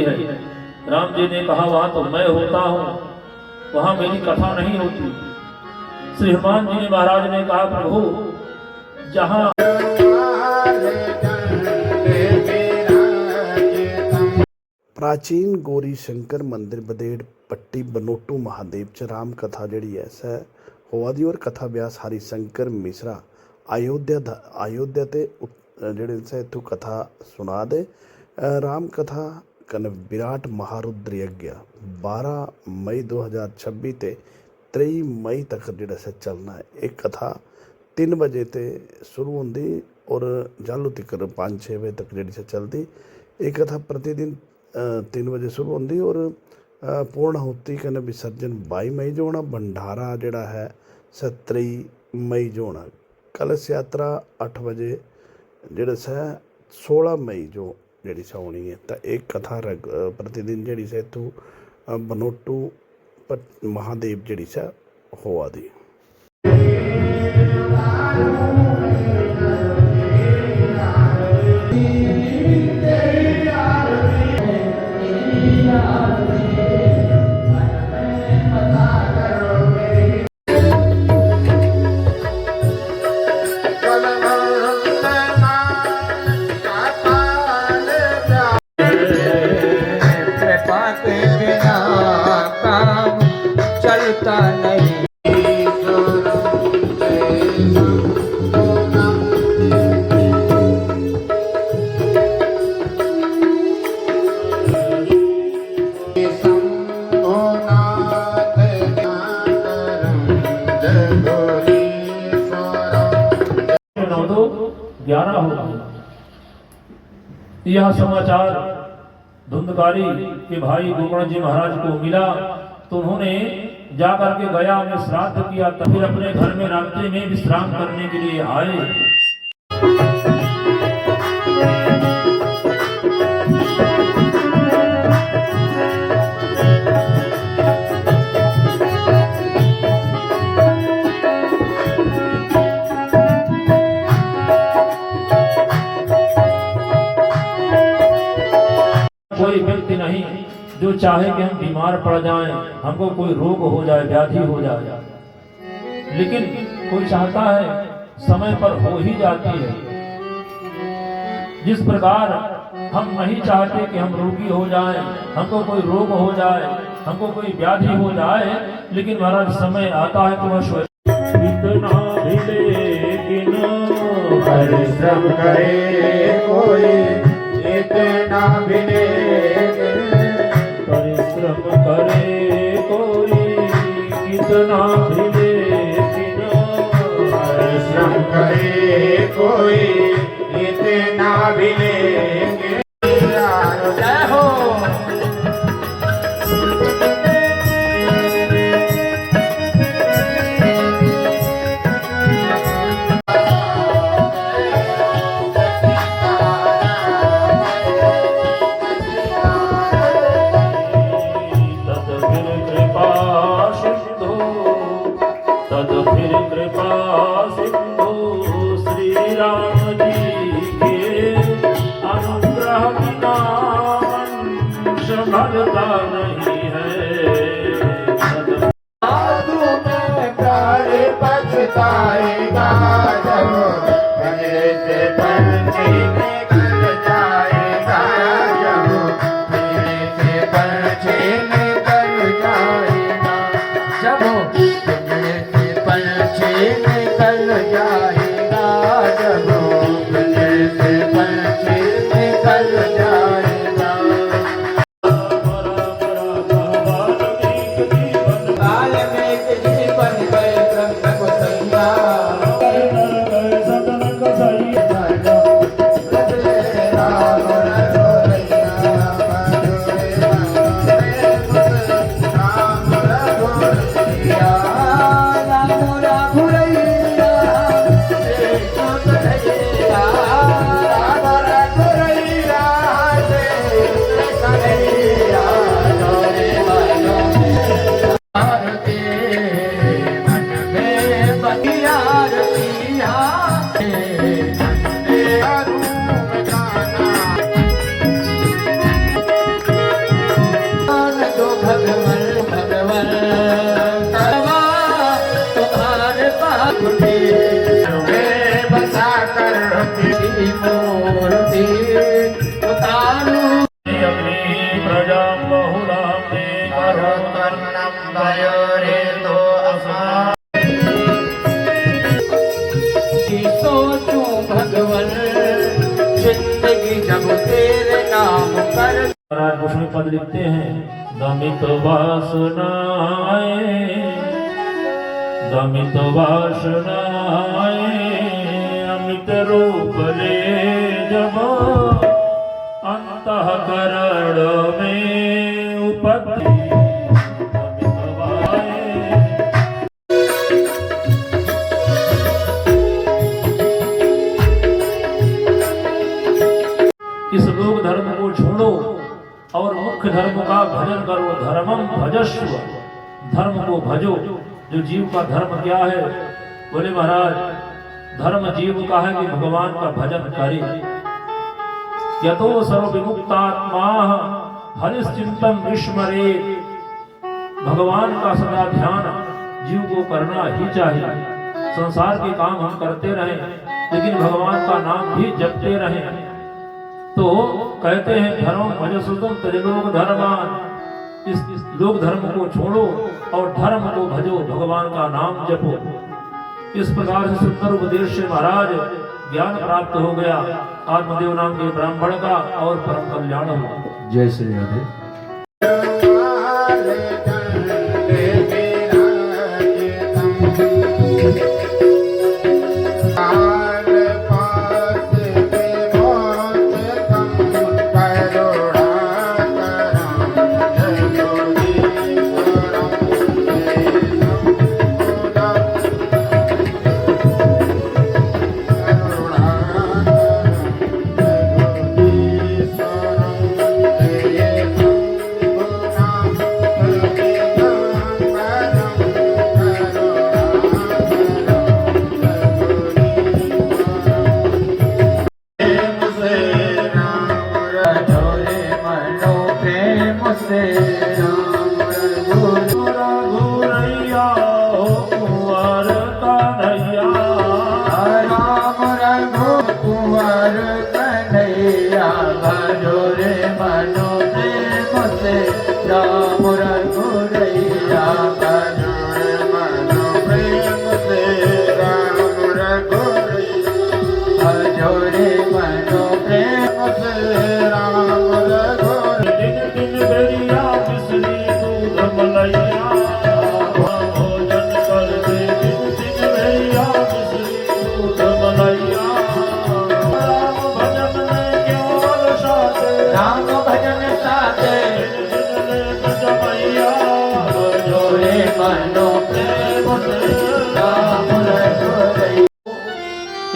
है। राम जी ने कहा वहाँ तो मैं होता हूँ, वहाँ मेरी कथा नहीं होती। श्री हनुमान जी ने महाराज ने कहा प्रभु जहाँ प्राचीन गौरी शंकर मंदिर बदेड़ पट्टी बनोटू महादेव च राम कथा जी है सै होआ दी और कथा व्यास हरिशंकर मिश्रा अयोध्या ते जेह्ड़े से इत्थों कथा सुना दे। राम कथा कन विराट महारुद्र यज्ञ 12 मई 2026 ते 23 मई तक जेह्ड़ा से चलना है। एक कथा 3 बजे ते शुरू होंदी और जालू तक 5-6 बजे तक जेह्ड़ी से चलती। एक कथा प्रतिदिन 3 बजे शुरू होंदी और पूर्ण आहुति कन्नै विसर्जन 22 मई जो होना। भंडारा जोड़ा है 23 मई जो होना। कलश यात्रा 8 बजे जेड़ा से 16 मई जो जी से होनी है। तो एक कथा प्रतिदिन जी से इतों बनोटू महादेव जी से होआ दी। चलता नहीं यह समाचार धुंधकारी के भाई गोकर्ण जी महाराज को मिला तो उन्होंने जाकर के गया में श्राद्ध किया। तब फिर अपने घर में रात्रि में विश्राम करने के लिए आए। कोई व्यक्ति नहीं जो चाहे कि हम बीमार पड़ जाएं, हमको कोई रोग हो जाए, व्याधि हो जाए, लेकिन कोई चाहता है समय पर हो ही जाती है। जिस प्रकार हम नहीं चाहते कि हम रोगी हो जाएं, हमको कोई रोग हो जाए, हमको कोई व्याधि हो जाए, लेकिन महाराज समय आता है तो वह इतना भी लेकिन परिश्रम करे कोई, इतना भी परिश्रम करे कोई, कितना भी लेकिन परिश्रम करे कोई, इतना भी लेकिन जय हो। नहीं है साधु में प्यार पछताएगा जब गले से पंछी निकल जाएगा, जब गले से पंछी निकल जाएगा, जब गले से पंछी निकल जाएगा, जब गले से पंछी निकल जाएगा। Hey में बसा कर तेरी मूर्ति उतारू अपनी प्रजा बहुला में करो कर्णम वयोरे तो असमान की सोचूं भगवन जिंदगी जब तेरे नाम कर। महाराज गोस्वामी पद लिखते हैं दमित वासनाए अमित रूप ले जब अंतःकरण में उपति दमित वाए। इस लोक धर्म को छोड़ो और मुख्य धर्म का भजन करो। धर्मम भजस्व, धर्म को भजो। जो जीव का धर्म क्या है? बोले महाराज धर्म जीव का है कि भगवान का भजन करे। यतो सर्व विमुक्तात्मा हरिश्चिंतन विस्मरे। भगवान का सदा ध्यान जीव को करना ही चाहिए। संसार के काम हम करते रहें लेकिन भगवान का नाम भी जपते रहें। तो कहते हैं धर्म भजसुतम त्रिलोक धर्मान। इस लोक धर्म को छोड़ो और धर्म को भजो, भगवान का नाम जपो। इस प्रकार से सुंदर उपदेश से महाराज ज्ञान प्राप्त हो गया आत्मदेव नाम के ब्राह्मण का और परम कल्याण हुआ। जय श्री राधे।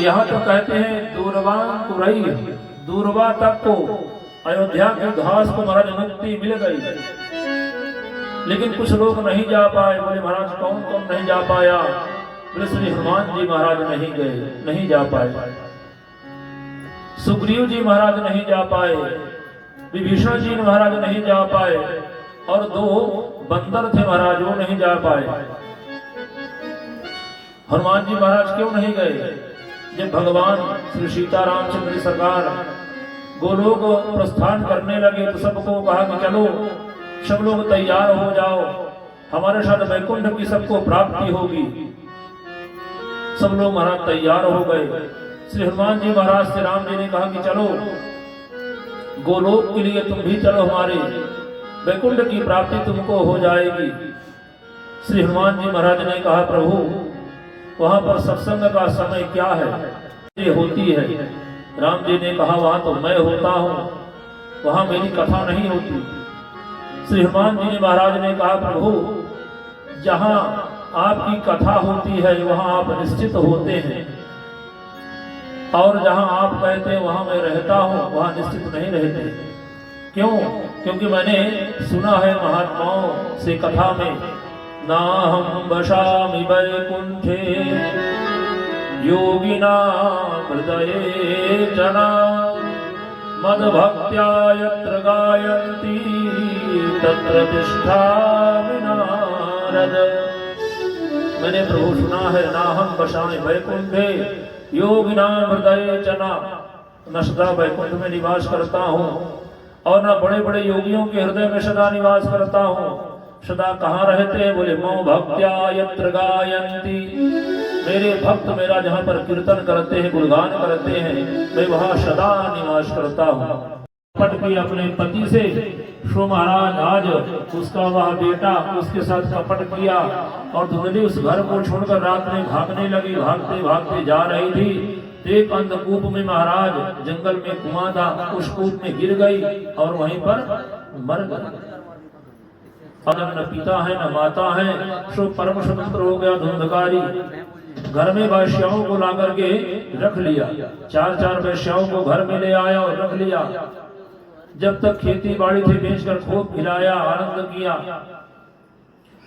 यहाँ तो कहते हैं दूरवान दूरवा तक को अयोध्या की घास को महाराज मुक्ति मिल गई, लेकिन कुछ लोग नहीं जा पाए। बोले महाराज कौन कौन नहीं जा पाया? बोले श्री हनुमान जी महाराज नहीं गए, नहीं जा पाए। सुग्रीव जी महाराज नहीं जा पाए, विभीषण जी महाराज नहीं जा पाए, और दो बंदर थे महाराज वो नहीं जा पाए। हनुमान जी महाराज क्यों नहीं गए? जब भगवान श्री सीता रामचंद्र सरकार गोलोक प्रस्थान करने लगे तो सबको कहा कि चलो सब लोग तैयार हो जाओ, हमारे साथ वैकुंठ की सबको प्राप्ति होगी। सब लोग महाराज तैयार हो गए। श्री हनुमान जी महाराज से राम जी ने कहा कि चलो गोलोक के लिए तुम भी चलो, हमारे वैकुंठ की प्राप्ति तुमको हो जाएगी। श्री हनुमान जी महाराज ने कहा प्रभु वहां पर सत्संग का समय क्या है? ये होती है। राम जी ने कहा वहां तो मैं होता हूँ, वहां मेरी कथा नहीं होती। श्री हनुमान जी महाराज ने कहा प्रभु जहां आपकी कथा होती है वहां आप निश्चित होते हैं, और जहां आप कहते हैं वहां मैं रहता हूं वहां निश्चित नहीं रहते। क्यों? क्योंकि मैंने सुना है महात्माओं से कथा में, नाहं वशामि वैकुंठे योगिना हृदये जना मद्भक्त्या यत्र गायन्ति तत्र तिष्ठामि नारद। मैंने प्रभु सुना है ना हम बसाए वैकुंठे योगिना हृदय चना। न सदा वैकुंठ में निवास करता हूँ और न बड़े बड़े योगियों के हृदय में सदा निवास करता हूँ। सदा कहाँ रहते हैं? बोले मो भक्त्या यत्र गायन्ति। मेरे भक्त मेरा जहाँ पर कीर्तन करते हैं, गुणगान करते हैं, मैं वहाँ सदा निवास करता हूँ। कपट की अपने पति से शो महाराज आज उसका वह बेटा उसके साथ कपट किया और धुंधली उस घर को छोड़कर रात में भागने लगी। भागते भागते जा रही थी, एक अंधकूप में महाराज जंगल में कुआं था, उस कूप में गिर गई और वहीं पर मर गई। अब न पिता है न माता है, सो परम स्वतंत्र हो गया धुंधकारी। घर में वैश्याओं को ला करके रख लिया, चार चार वैश्याओं को घर में ले आया और रख लिया। जब तक खेती बाड़ी थी बेचकर खूब खिलाया, आनंद किया।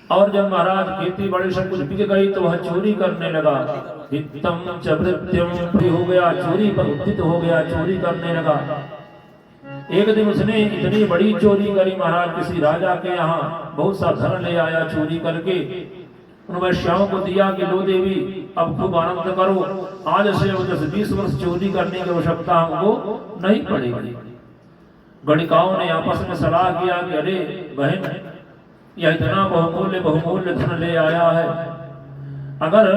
और जब महाराज खेती बाड़ी सब कुछ बिक गई तो वह चोरी करने लगा। हितम च भृत्यम हो गया, चोरी पर उद्यत हो गया, चोरी करने लगा। एक दिन उसने इतनी बड़ी चोरी करी महाराज, किसी राजा के यहाँ बहुत सा धन ले आया चोरी करके। उन वैश्याओं को दिया कि लो देवी अब खूब आनंद करो, आज से 10-20 वर्ष चोरी करने की आवश्यकता हमको नहीं पड़ेगी। गणिकाओं ने आपस में सलाह किया कि अरे बहन, यह इतना बहुमूल्य धन ले आया है, अगर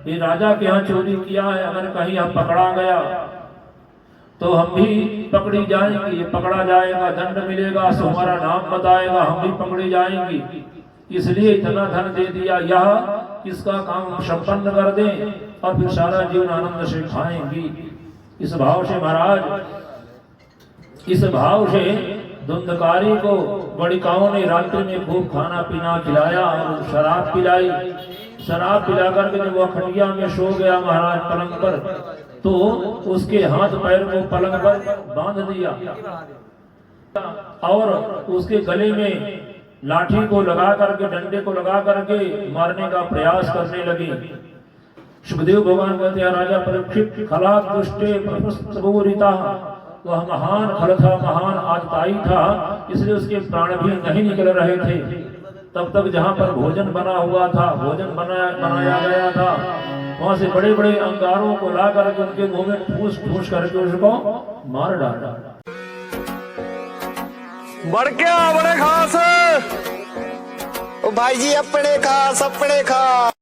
ये राजा के यहाँ चोरी किया है, अगर कहीं हम पकड़ा गया तो हम भी पकड़ी जाएंगी, ये पकड़ा जाएगा, दंड मिलेगा, सो हमारा नाम बताएगा, हम भी पकड़ी जाएंगी। इसलिए इतना धन दे दिया, यह इसका काम संपन्न कर दें और फिर सारा जीवन आनंद से खाएंगी। इस भाव से महाराज, इस भाव से धुंधकारी को गणिकाओं ने रात्रि में खूब खाना पीना खिलाया और शराब पिलाई। शराब पिला करके जब वह खटिया में सो गया महाराज पलंग पर, तो उसके हाथ पैर को पलंग पर बांध दिया और उसके गले में लाठी को लगा करके, डंडे को लगा करके मारने का प्रयास करने लगी। सुखदेव भगवान कहते हैं राजा परीक्षित खला दुष्टे प्रपुष्टबोरिता, वह महान खल था, महान आतताई था, इसलिए उसके प्राण भी नहीं निकल रहे थे। तब तक जहाँ पर भोजन बना हुआ था, भोजन बनाया गया था, वहां से बड़े बड़े अंगारों को ला करके उनके मुंह में ठूस ठूस करके उसको मार डाला। बढ़ क्या बड़े खास, ओ भाई जी अपने खास अपने खास।